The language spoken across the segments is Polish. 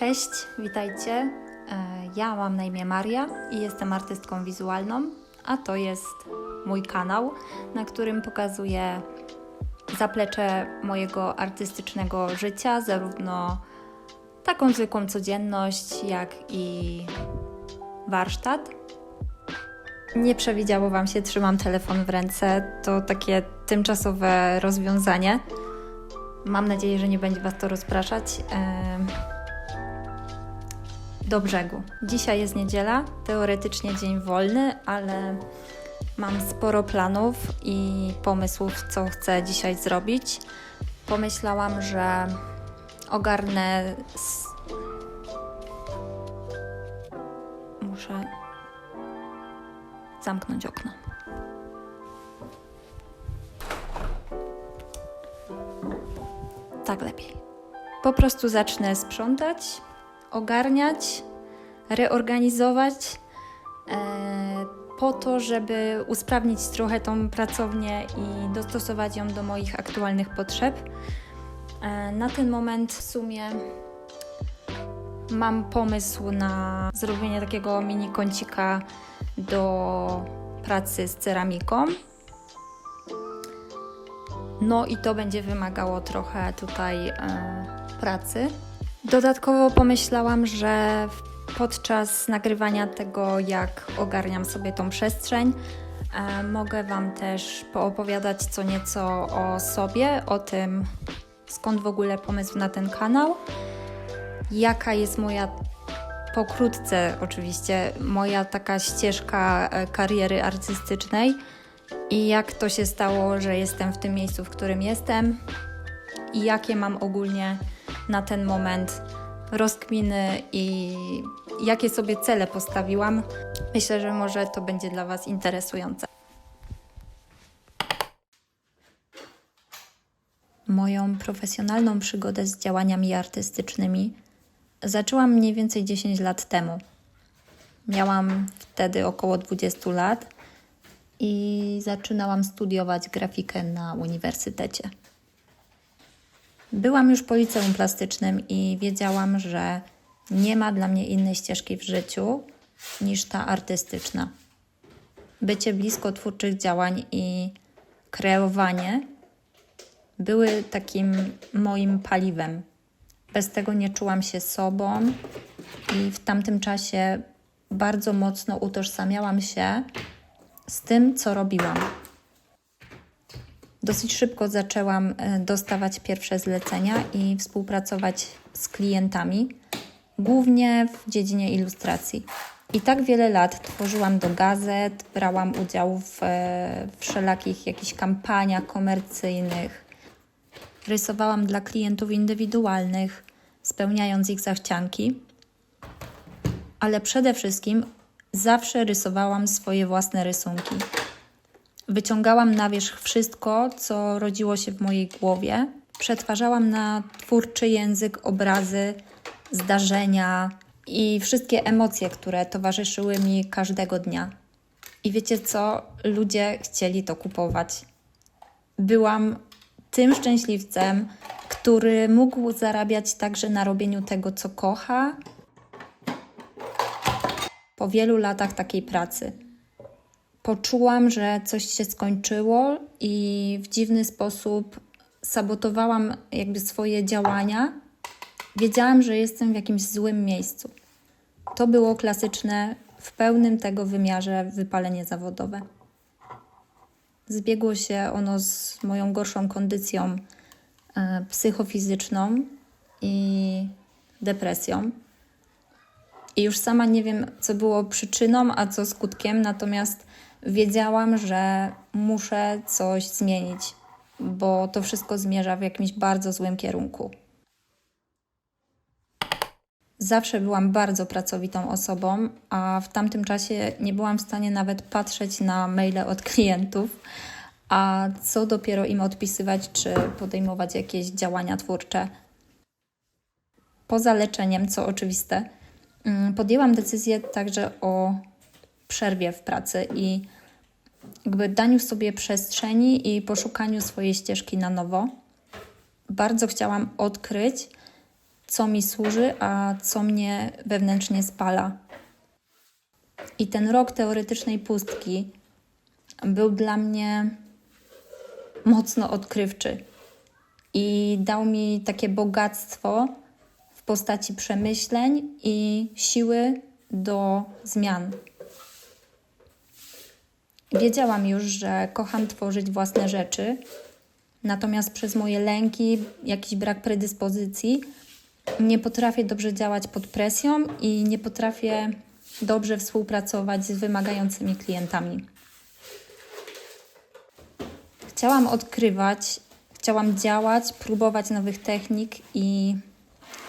Cześć, witajcie. Ja mam na imię Maria i jestem artystką wizualną, a to jest mój kanał, na którym pokazuję zaplecze mojego artystycznego życia, zarówno taką zwykłą codzienność, jak i warsztat. Nie przewidziało Wam się, trzymam telefon w ręce, to takie tymczasowe rozwiązanie. Mam nadzieję, że nie będzie Was to rozpraszać. Do brzegu. Dzisiaj jest niedziela, teoretycznie dzień wolny, ale mam sporo planów i pomysłów, co chcę dzisiaj zrobić. Pomyślałam, że ogarnę... Muszę zamknąć okno. Tak lepiej. Po prostu zacznę sprzątać, ogarniać, reorganizować po to, żeby usprawnić trochę tą pracownię i dostosować ją do moich aktualnych potrzeb. Na ten moment w sumie mam pomysł na zrobienie takiego mini kącika do pracy z ceramiką. No i to będzie wymagało trochę tutaj pracy. Dodatkowo pomyślałam, że podczas nagrywania tego, jak ogarniam sobie tą przestrzeń, mogę Wam też poopowiadać co nieco o sobie, o tym, skąd w ogóle pomysł na ten kanał, jaka jest moja, pokrótce oczywiście, moja taka ścieżka kariery artystycznej i jak to się stało, że jestem w tym miejscu, w którym jestem i jakie mam ogólnie na ten moment rozkminy i jakie sobie cele postawiłam. Myślę, że może to będzie dla Was interesujące. Moją profesjonalną przygodę z działaniami artystycznymi zaczęłam mniej więcej 10 lat temu. Miałam wtedy około 20 lat i zaczynałam studiować grafikę na uniwersytecie. Byłam już po liceum plastycznym i wiedziałam, że nie ma dla mnie innej ścieżki w życiu niż ta artystyczna. Bycie blisko twórczych działań i kreowanie były takim moim paliwem. Bez tego nie czułam się sobą i w tamtym czasie bardzo mocno utożsamiałam się z tym, co robiłam. Dosyć szybko zaczęłam dostawać pierwsze zlecenia i współpracować z klientami, głównie w dziedzinie ilustracji. I tak wiele lat tworzyłam do gazet, brałam udział w wszelakich jakichś kampaniach komercyjnych, rysowałam dla klientów indywidualnych, spełniając ich zachcianki, ale przede wszystkim zawsze rysowałam swoje własne rysunki. Wyciągałam na wierzch wszystko, co rodziło się w mojej głowie. Przetwarzałam na twórczy język obrazy, zdarzenia i wszystkie emocje, które towarzyszyły mi każdego dnia. I wiecie co? Ludzie chcieli to kupować. Byłam tym szczęśliwcem, który mógł zarabiać także na robieniu tego, co kocha, po wielu latach takiej pracy. Poczułam, że coś się skończyło i w dziwny sposób sabotowałam jakby swoje działania. Wiedziałam, że jestem w jakimś złym miejscu. To było klasyczne, w pełnym tego wymiarze wypalenie zawodowe. Zbiegło się ono z moją gorszą kondycją psychofizyczną i depresją. I już sama nie wiem, co było przyczyną, a co skutkiem, natomiast wiedziałam, że muszę coś zmienić, bo to wszystko zmierza w jakimś bardzo złym kierunku. Zawsze byłam bardzo pracowitą osobą, a w tamtym czasie nie byłam w stanie nawet patrzeć na maile od klientów, a co dopiero im odpisywać czy podejmować jakieś działania twórcze. Poza leczeniem, co oczywiste, podjęłam decyzję także o przerwie w pracy i jakby daniu sobie przestrzeni i poszukaniu swojej ścieżki na nowo. Bardzo chciałam odkryć, co mi służy, a co mnie wewnętrznie spala. I ten rok teoretycznej pustki był dla mnie mocno odkrywczy i dał mi takie bogactwo w postaci przemyśleń i siły do zmian. Wiedziałam już, że kocham tworzyć własne rzeczy, natomiast przez moje lęki, jakiś brak predyspozycji, nie potrafię dobrze działać pod presją i nie potrafię dobrze współpracować z wymagającymi klientami. Chciałam odkrywać, chciałam działać, próbować nowych technik i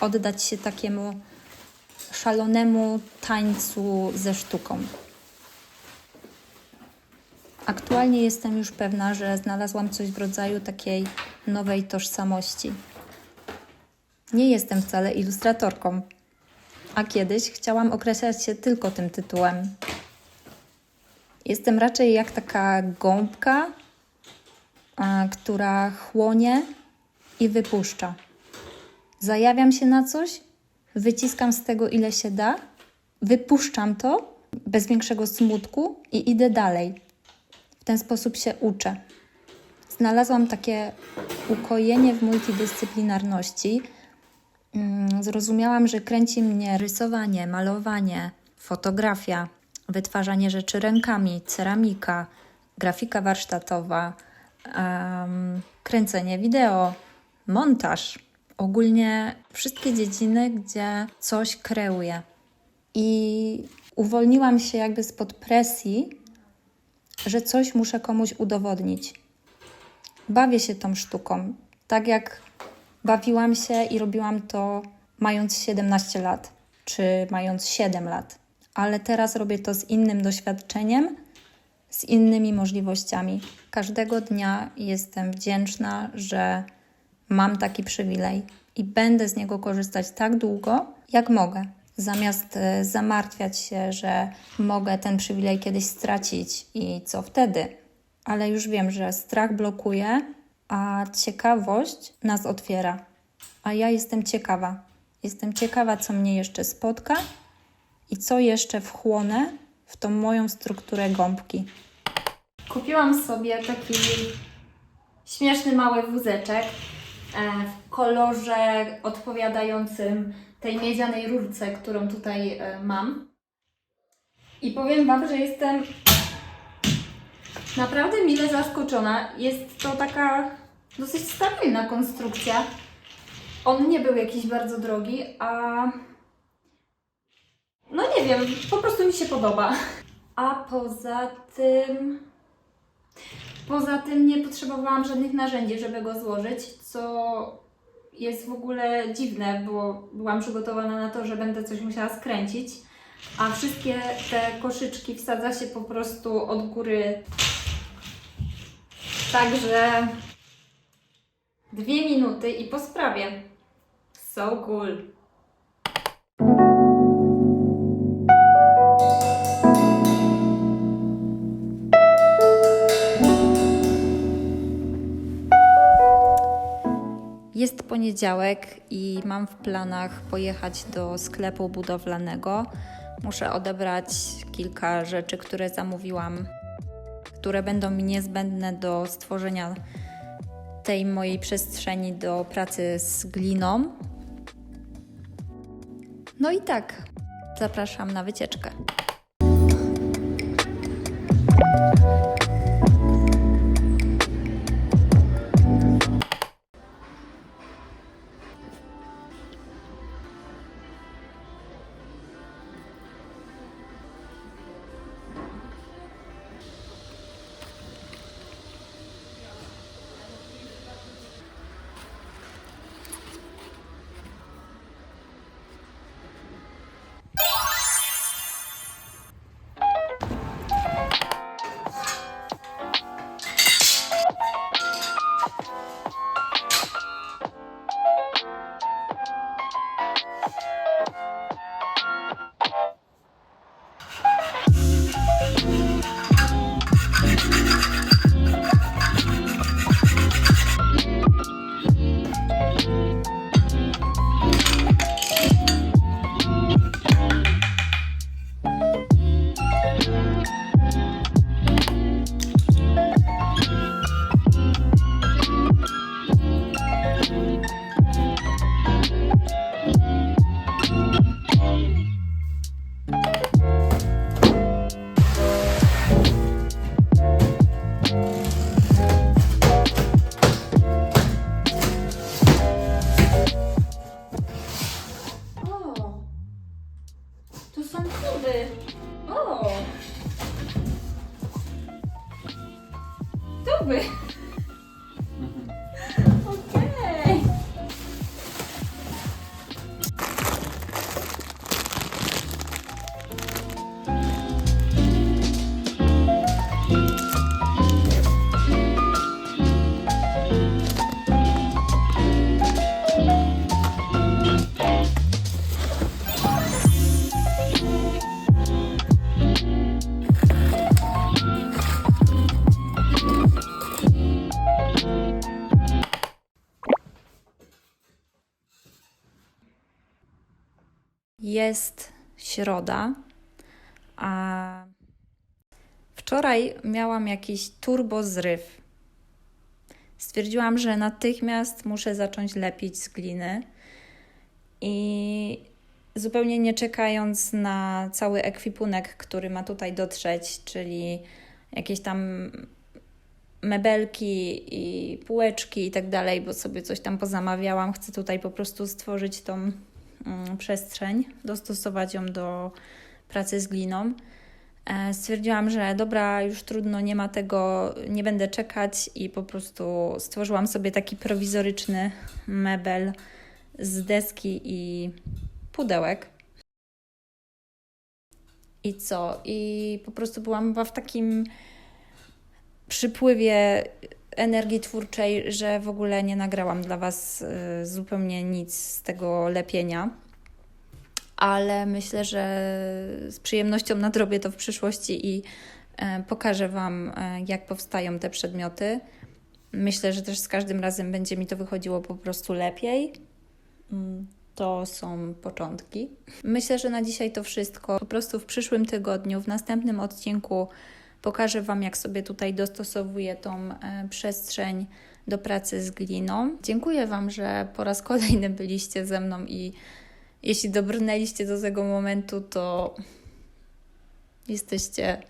oddać się takiemu szalonemu tańcu ze sztuką. Aktualnie jestem już pewna, że znalazłam coś w rodzaju takiej nowej tożsamości. Nie jestem wcale ilustratorką, a kiedyś chciałam określać się tylko tym tytułem. Jestem raczej jak taka gąbka, która chłonie i wypuszcza. Zajawiam się na coś, wyciskam z tego ile się da, wypuszczam to bez większego smutku i idę dalej. W ten sposób się uczę. Znalazłam takie ukojenie w multidyscyplinarności. Zrozumiałam, że kręci mnie rysowanie, malowanie, fotografia, wytwarzanie rzeczy rękami, ceramika, grafika warsztatowa, kręcenie wideo, montaż. Ogólnie wszystkie dziedziny, gdzie coś kreuję. I uwolniłam się jakby spod presji, że coś muszę komuś udowodnić. Bawię się tą sztuką, tak jak bawiłam się i robiłam to mając 17 lat, czy mając 7 lat. Ale teraz robię to z innym doświadczeniem, z innymi możliwościami. Każdego dnia jestem wdzięczna, że mam taki przywilej i będę z niego korzystać tak długo, jak mogę. Zamiast zamartwiać się, że mogę ten przywilej kiedyś stracić i co wtedy. Ale już wiem, że strach blokuje, a ciekawość nas otwiera. A ja jestem ciekawa. Jestem ciekawa, co mnie jeszcze spotka i co jeszcze wchłonę w tą moją strukturę gąbki. Kupiłam sobie taki śmieszny mały wózeczek w kolorze odpowiadającym tej miedzianej rurce, którą tutaj mam. I powiem Wam, że jestem naprawdę mile zaskoczona. Jest to taka dosyć stabilna konstrukcja. On nie był jakiś bardzo drogi, a no nie wiem, po prostu mi się podoba. A poza tym nie potrzebowałam żadnych narzędzi, żeby go złożyć, co jest w ogóle dziwne, bo byłam przygotowana na to, że będę coś musiała skręcić, a wszystkie te koszyczki wsadza się po prostu od góry. Także 2 minuty i po sprawie. So cool. Jest poniedziałek i mam w planach pojechać do sklepu budowlanego. Muszę odebrać kilka rzeczy, które zamówiłam, które będą mi niezbędne do stworzenia tej mojej przestrzeni do pracy z gliną. No i tak, zapraszam na wycieczkę. Tuby! Okej! Jest środa, a wczoraj miałam jakiś turbo zryw. Stwierdziłam, że natychmiast muszę zacząć lepić z gliny i zupełnie nie czekając na cały ekwipunek, który ma tutaj dotrzeć, czyli jakieś tam mebelki i półeczki i tak dalej, bo sobie coś tam pozamawiałam. Chcę tutaj po prostu stworzyć tą przestrzeń, dostosować ją do pracy z gliną. Stwierdziłam, że dobra, już trudno, nie ma tego, nie będę czekać i po prostu stworzyłam sobie taki prowizoryczny mebel z deski i pudełek. I co? I po prostu byłam chyba w takim przypływie energii twórczej, że w ogóle nie nagrałam dla Was zupełnie nic z tego lepienia. Ale myślę, że z przyjemnością nadrobię to w przyszłości i pokażę Wam, jak powstają te przedmioty. Myślę, że też z każdym razem będzie mi to wychodziło po prostu lepiej. To są początki. Myślę, że na dzisiaj to wszystko. Po prostu w przyszłym tygodniu, w następnym odcinku pokażę Wam, jak sobie tutaj dostosowuję tą przestrzeń do pracy z gliną. Dziękuję Wam, że po raz kolejny byliście ze mną i jeśli dobrnęliście do tego momentu, to jesteście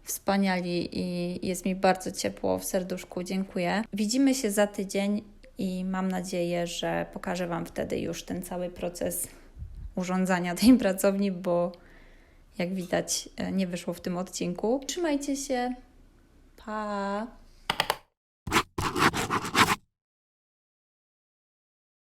wspaniali i jest mi bardzo ciepło w serduszku. Dziękuję. Widzimy się za tydzień i mam nadzieję, że pokażę Wam wtedy już ten cały proces urządzania tej pracowni, bo jak widać nie wyszło w tym odcinku. Trzymajcie się. Pa!